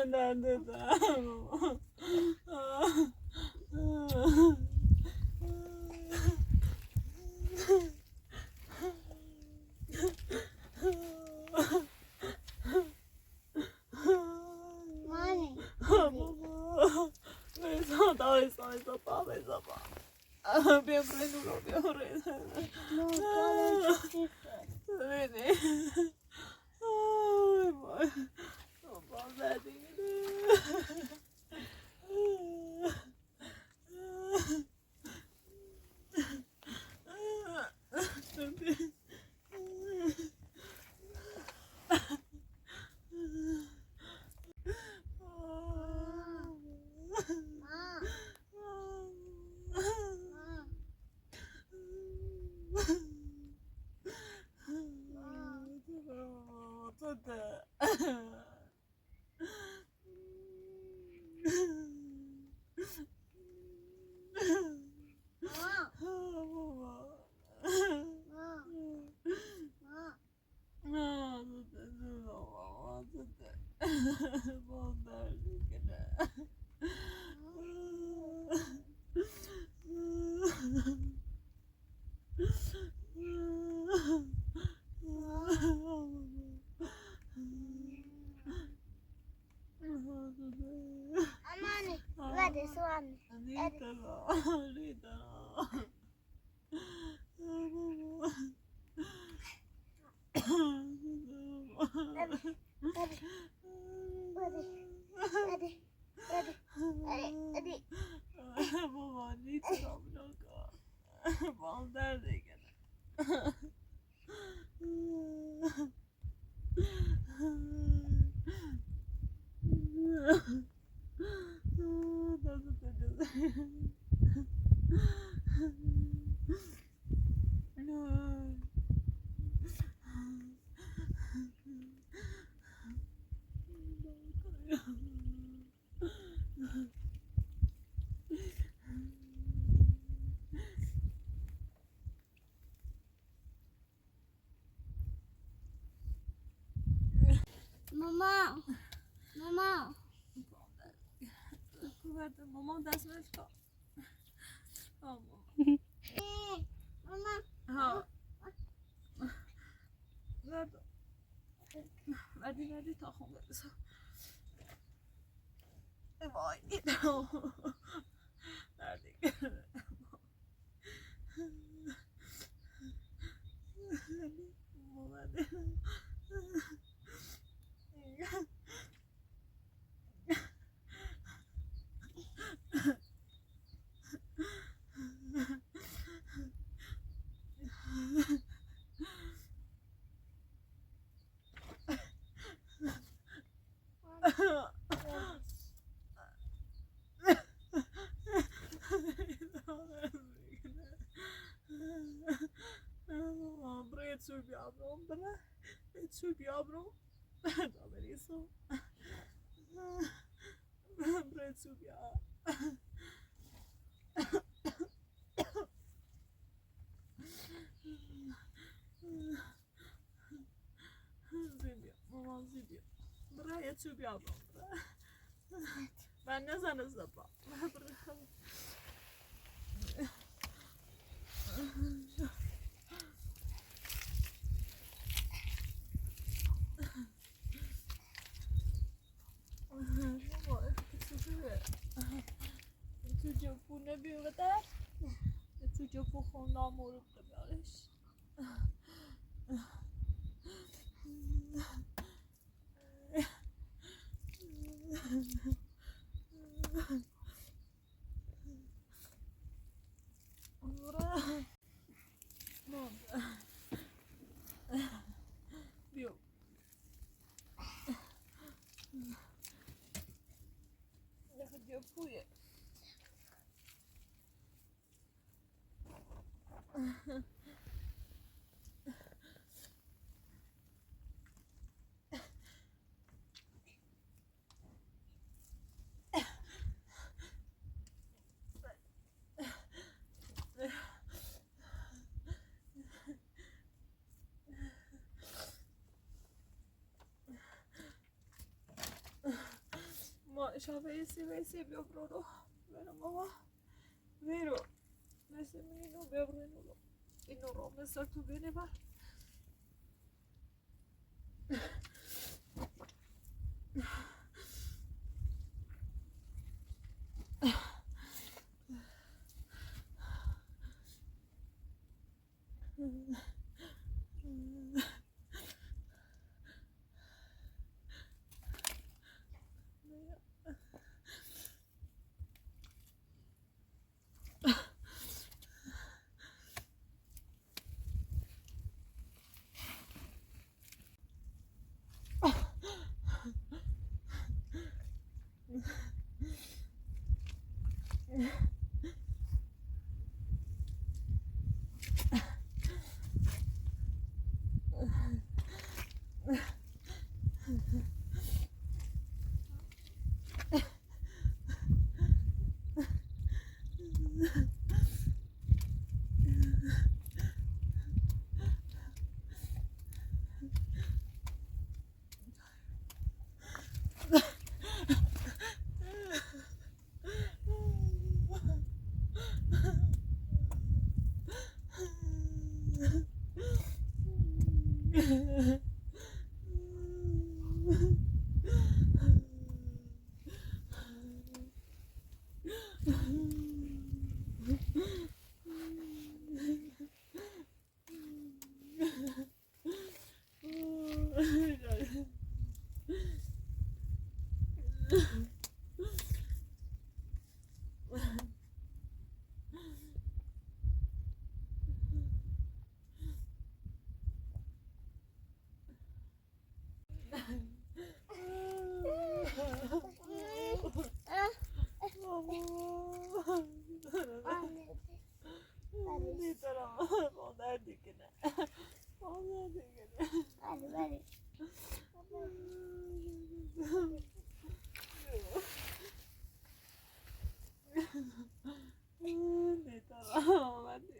ندادم. مانی بابا بایستا پا بایستا پا بیا برای نورو بیا برای ببینی آی وای بابا زدیده مانی ولی سوانی بابا نیتونم نگاه بام درد گرفت ماما ماما مامان دست نشکن ماما ها ندی تا خون برسم وای دردی بريت شو بيعبرون بنا بريت شو بيعبرون بريسو بريت شو بيعبرون زیبیا مامان زیبیا برای چوب یابرون من نزن از دبا تو جفو نبیوده تو جفو خون نامورو ببیارش بیو جفویه Vero Bruno, vero mamma, vero, ne semino bevreno, e non ho messo tu bene va. Hadi.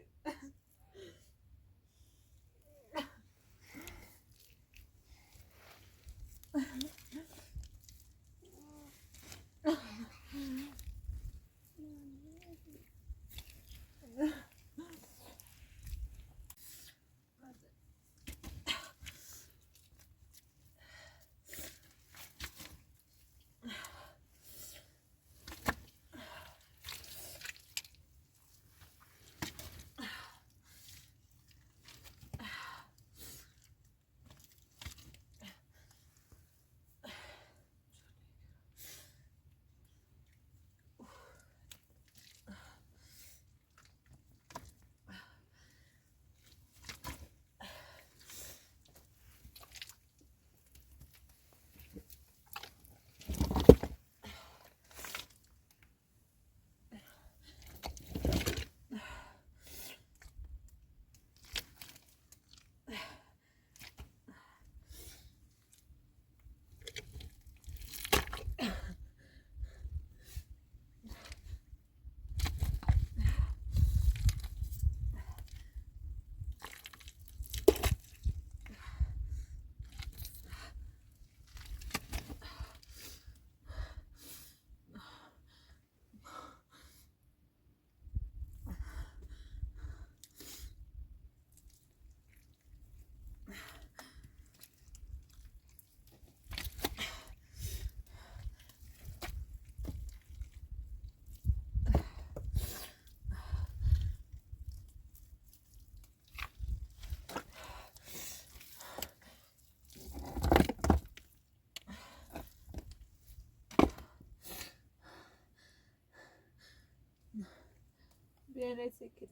Viene se che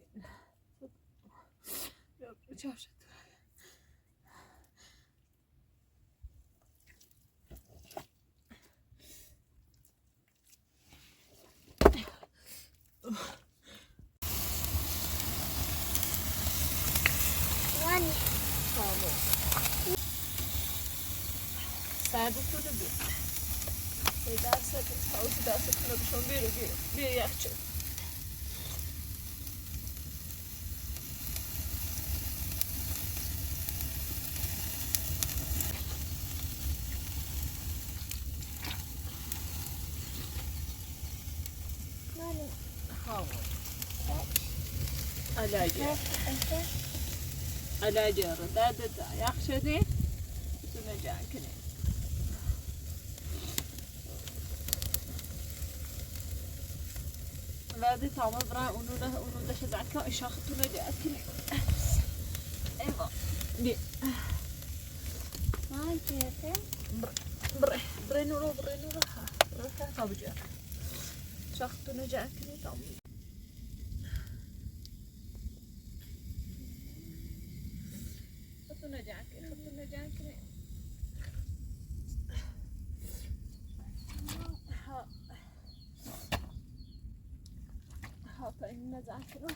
ciao. Mani. Tamam. Sen de şurada bir. Derse, havuzu derse kılamışım bir yakacak. على جار دادتا يخشدي تنجاكني لادي تعمل برا ونوده شزعك إشاخ تنجاكني إيوه دي ما جيتي برينورو رفع طبجة شاخ تنجاكني تعمل حطنا جاكني حاطة إننا جاكنه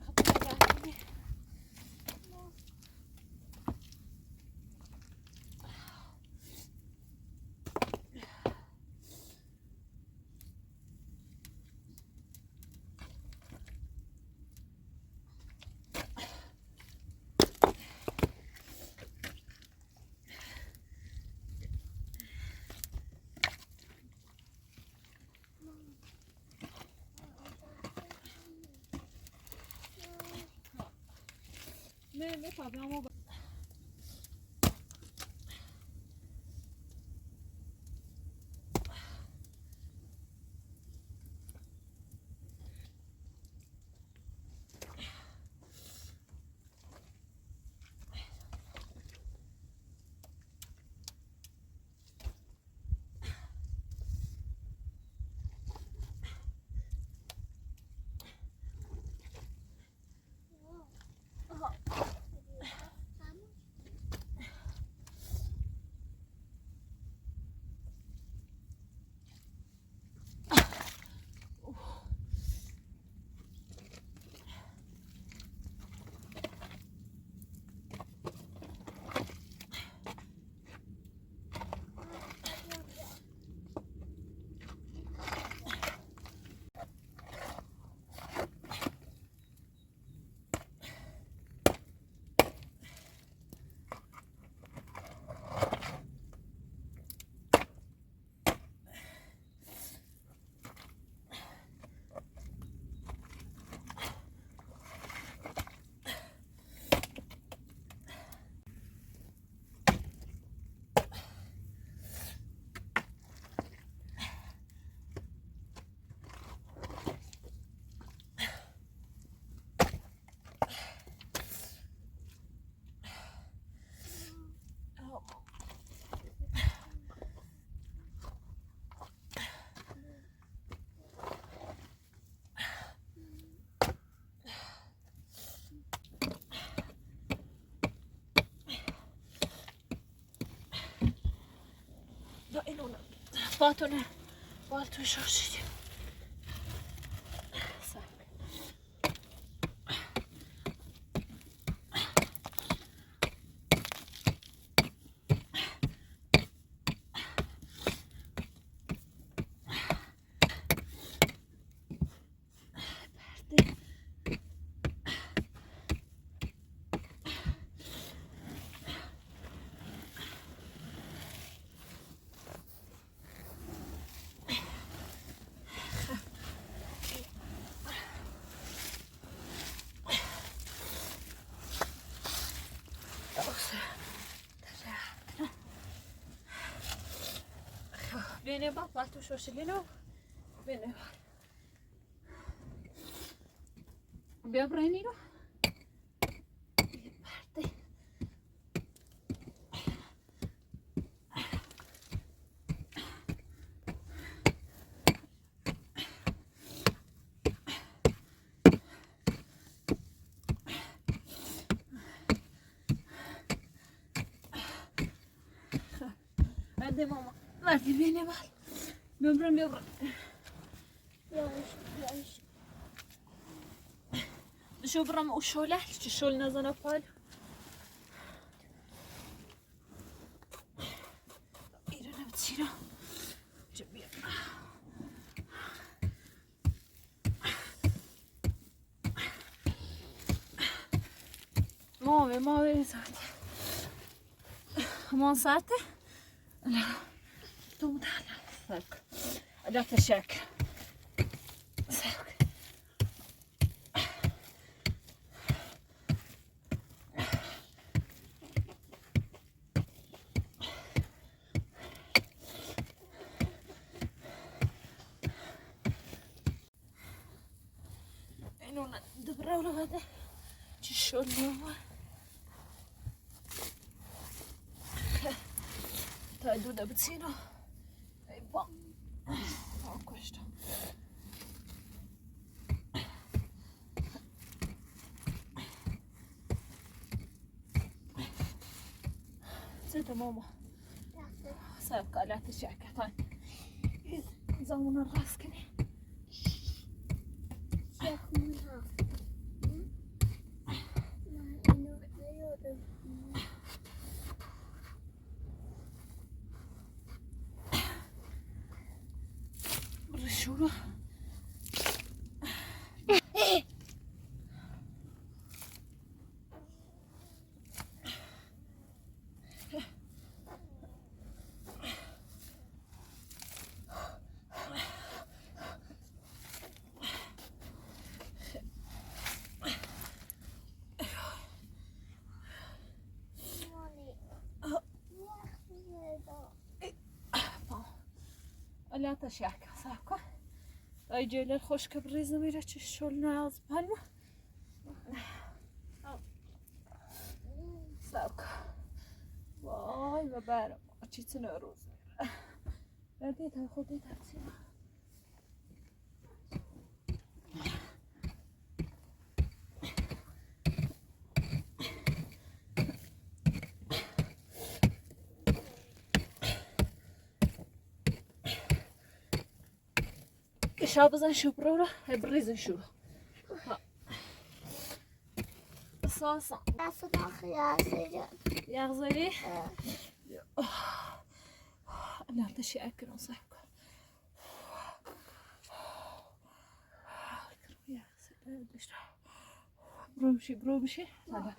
حطنا جاكني ما طبعا مو فاتونا والتو شاشتي Bene bak baltu şoşilino. Bene bak. Biabrænino. Hadi mama. Hadi beni bak. Böbrem. Yavaş. شو برام وشوله شو لنا فال إيرنا بتصيره جميل ما ساعته لا تو متعلم لا تشك اینو دبره ولا هذا شلون تا دودا بتصينه ايوه questo زيت ماما سابقة لا تشعك طيب زون الراس كني برشوله لا تشعك سابقة ايجي للخشكة بالريزة ميرا تشولنا از بالما سابقة واي ببارم اچيتنا روز رديتها خديتها بسيما شابزن شو برورة بريزن شو صاصة يا غزالي لا تشي أكل صحك يا غزالي برومشي برومشي هذا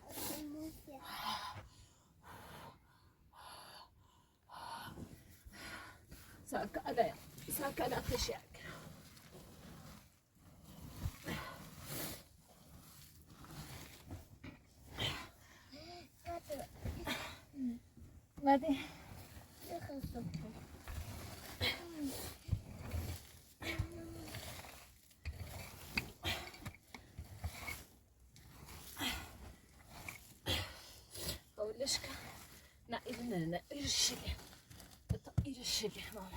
ساكا لا ساكا لا تشي أكل بعدين أولش كان نقيلنا الشقة تقيل الشقة ماما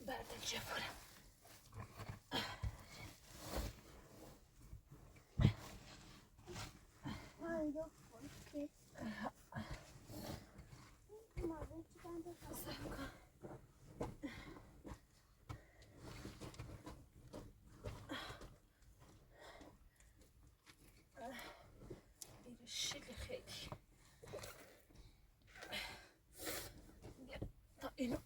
بعد الجبل الشقة خيلي طيب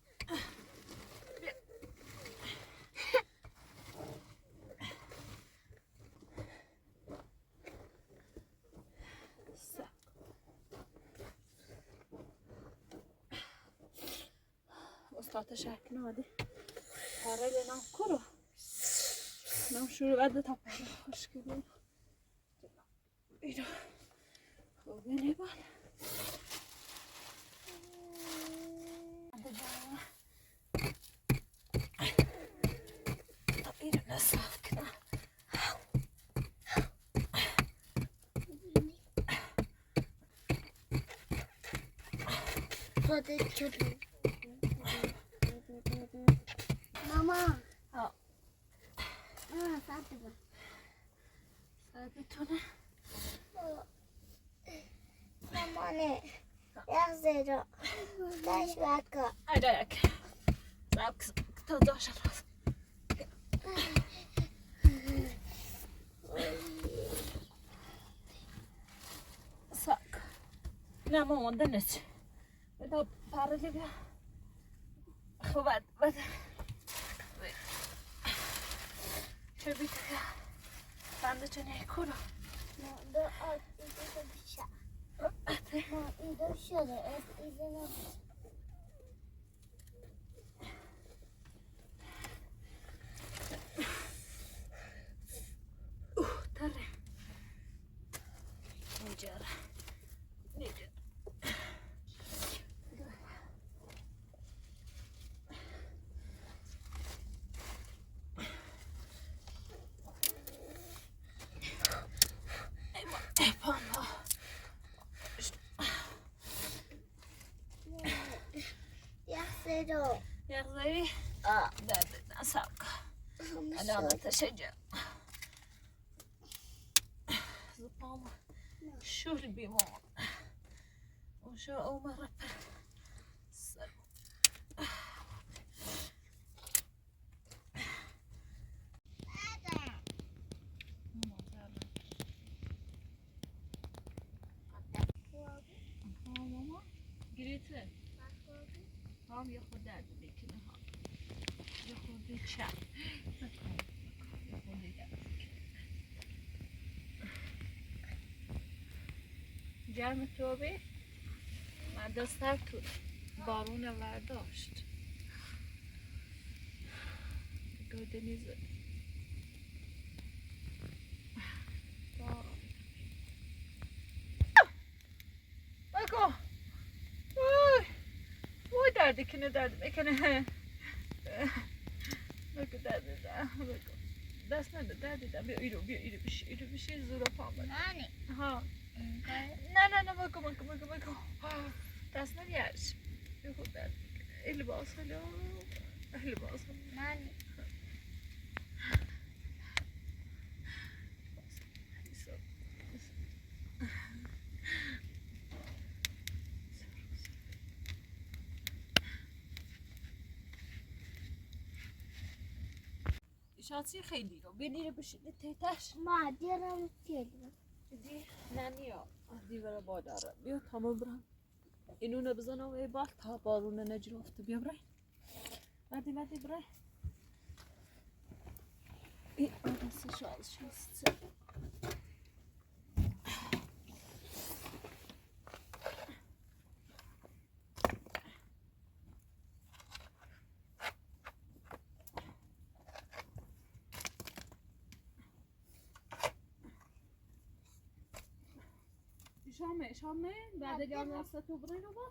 وسط شاكنا هذه هاري لنا كره نام شو بعد طبعا خوش كده ايه وين يبان طيب نصف كده ماما اه فاطمة ثابتونا ماما يغزر تشبك اداك ساك تدوش الراس ساك لا ماما دنت بدأ بارليبيا خبات بدأ شبيتك عندك هيك كله ده أكيد بيشا این دو شده ایزنه تره نجاره نجاره ای بابا یخزرو يغزري دادنا ساقة أنا أتشجع زبامة شو البيمون وشو أمر السر ماما قريتها هم ياخذ داد بيكنا ها ياخذ الشعب ياخذ داد جرم توبه من دستر تو بارون ورداشت گودنیزه بگو وای درده کنه درد میکنه بگو درده ده بگو دست نده درده ده بیا ایرو بشی زورا پام بده نانی ها نه بگو دست نمیارش بیا خود درد ایلی باز خیلی نانی شانسی خیلی رو بینی رو بشینه تیتش ما دیرم تیلم دی ننیا دی برا باداره بیا تمام برم اینو نبزنم ای بال تا بارونه نجرفته بیا برای مدی برای این آدسه شست شامه بعد جام راست تو برای رو با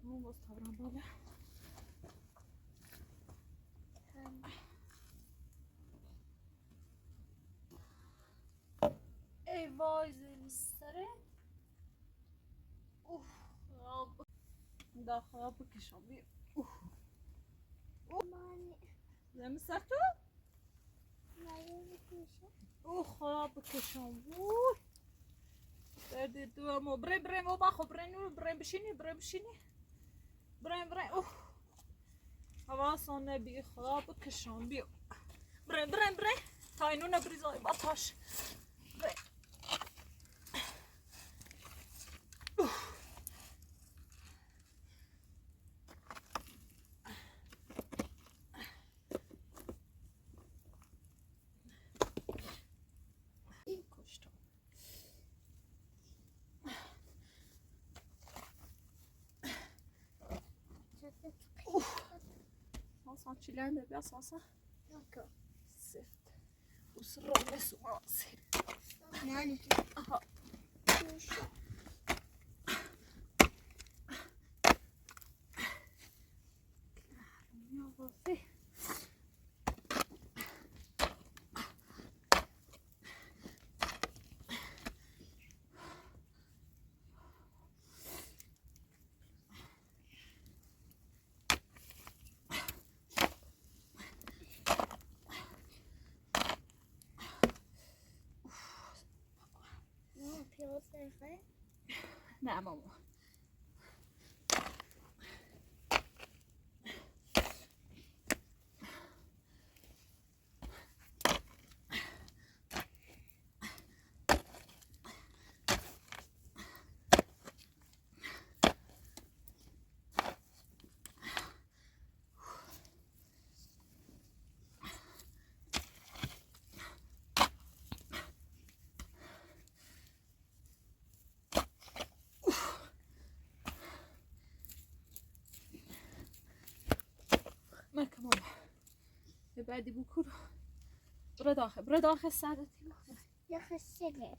اون باز تابرم بالا ای وای زمستره خواب دا خواب بکشم بیا زمستر تو خواب بکشم وای درد تو اما برای ما بخو برای بشینی برای حواسان نبی خواب بکشم بیا برای تا اینو نبریزای باتاش برای کشتم ساسا چیلنده بیا ساسا سفت وسرعه سواسي نانی اها يا بصي میخوای؟ نه ماما. مركب ماما بعدي بكره برا داخل ساعدتي يا خسرت